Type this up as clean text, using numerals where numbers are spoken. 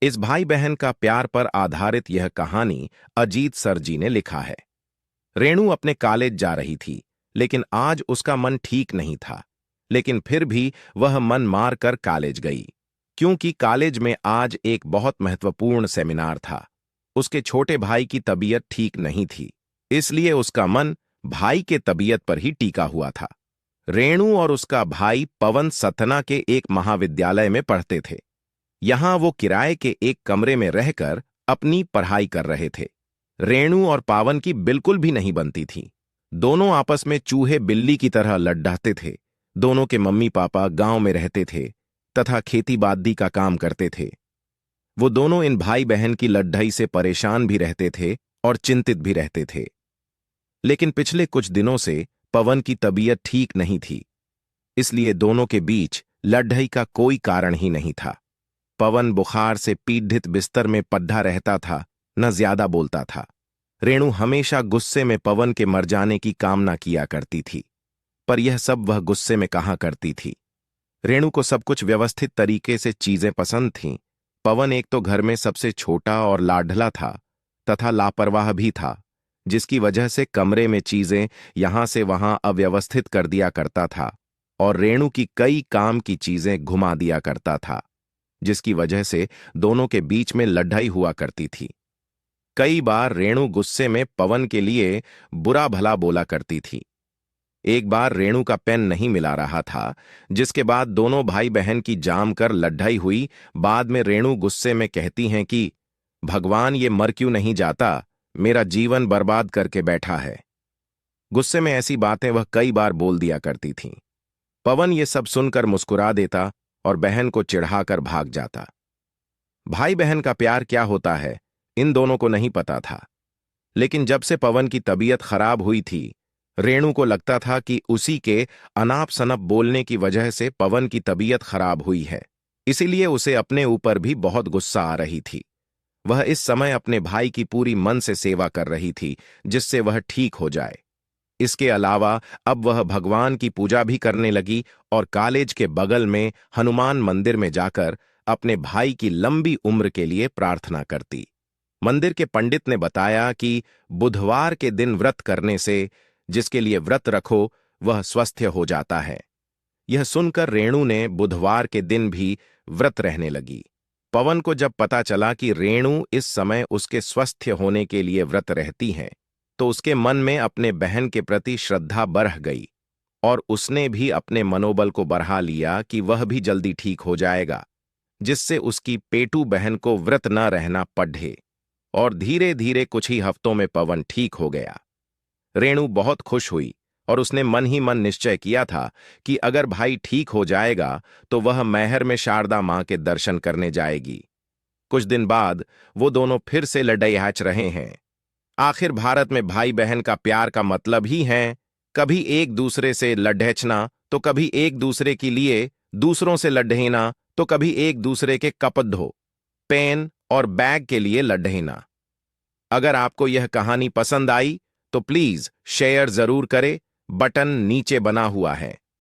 इस भाई बहन का प्यार पर आधारित यह कहानी अजीत सर जी ने लिखा है। रेणु अपने कॉलेज जा रही थी, लेकिन आज उसका मन ठीक नहीं था। लेकिन फिर भी वह मन मार कर कॉलेज गई, क्योंकि कॉलेज में आज एक बहुत महत्वपूर्ण सेमिनार था। उसके छोटे भाई की तबीयत ठीक नहीं थी, इसलिए उसका मन भाई के तबीयत पर ही टिका हुआ था। रेणु और उसका भाई पवन सतना के एक महाविद्यालय में पढ़ते थे। यहां वो किराए के एक कमरे में रहकर अपनी पढ़ाई कर रहे थे। रेणु और पावन की बिल्कुल भी नहीं बनती थी। दोनों आपस में चूहे बिल्ली की तरह लड़ाते थे। दोनों के मम्मी पापा गांव में रहते थे तथा खेती बाड़ी का काम करते थे। वो दोनों इन भाई बहन की लड़ाई से परेशान भी रहते थे और चिंतित भी रहते थे। लेकिन पिछले कुछ दिनों से पवन की तबीयत ठीक नहीं थी, इसलिए दोनों के बीच लड़ाई का कोई कारण ही नहीं था। पवन बुखार से पीड़ित बिस्तर में पड्ढा रहता था, न ज्यादा बोलता था। रेणु हमेशा गुस्से में पवन के मर जाने की कामना किया करती थी, पर यह सब वह गुस्से में कहा करती थी। रेणु को सब कुछ व्यवस्थित तरीके से चीजें पसंद थीं। पवन एक तो घर में सबसे छोटा और लाडला था तथा लापरवाह भी था, जिसकी वजह से कमरे में चीजें यहां से वहां अव्यवस्थित कर दिया करता था और रेणु की कई काम की चीजें घुमा दिया करता था, जिसकी वजह से दोनों के बीच में लड़ाई हुआ करती थी। कई बार रेणु गुस्से में पवन के लिए बुरा भला बोला करती थी। एक बार रेणु का पेन नहीं मिला रहा था, जिसके बाद दोनों भाई बहन की जाम कर लड़ाई हुई। बाद में रेणु गुस्से में कहती हैं कि भगवान ये मर क्यों नहीं जाता, मेरा जीवन बर्बाद करके बैठा है। गुस्से में ऐसी बातें वह कई बार बोल दिया करती थीं। पवन ये सब सुनकर मुस्कुरा देता और बहन को चिढ़ाकर भाग जाता। भाई बहन का प्यार क्या होता है, इन दोनों को नहीं पता था। लेकिन जब से पवन की तबीयत खराब हुई थी, रेणु को लगता था कि उसी के अनाप शनाप बोलने की वजह से पवन की तबीयत खराब हुई है। इसीलिए उसे अपने ऊपर भी बहुत गुस्सा आ रही थी। वह इस समय अपने भाई की पूरी मन से सेवा कर रही थी, जिससे वह ठीक हो जाए। इसके अलावा अब वह भगवान की पूजा भी करने लगी और कॉलेज के बगल में हनुमान मंदिर में जाकर अपने भाई की लंबी उम्र के लिए प्रार्थना करती। मंदिर के पंडित ने बताया कि बुधवार के दिन व्रत करने से जिसके लिए व्रत रखो वह स्वस्थ हो जाता है। यह सुनकर रेणु ने बुधवार के दिन भी व्रत रहने लगी। पवन को जब पता चला कि रेणु इस समय उसके स्वस्थ होने के लिए व्रत रहती हैं, तो उसके मन में अपने बहन के प्रति श्रद्धा बढ़ गई और उसने भी अपने मनोबल को बढ़ा लिया कि वह भी जल्दी ठीक हो जाएगा, जिससे उसकी पेटू बहन को व्रत न रहना पड़े। और धीरे धीरे कुछ ही हफ्तों में पवन ठीक हो गया। रेणु बहुत खुश हुई और उसने मन ही मन निश्चय किया था कि अगर भाई ठीक हो जाएगा तो वह मैहर में शारदा मां के दर्शन करने जाएगी। कुछ दिन बाद वो दोनों फिर से लड़ाई रहे हैं। आखिर भारत में भाई बहन का प्यार का मतलब ही है कभी एक दूसरे से लड़ना, तो कभी एक दूसरे के लिए दूसरों से लड़ना, तो कभी एक दूसरे के कपड़ों, पेन और बैग के लिए लड़ना। अगर आपको यह कहानी पसंद आई तो प्लीज शेयर जरूर करें, बटन नीचे बना हुआ है।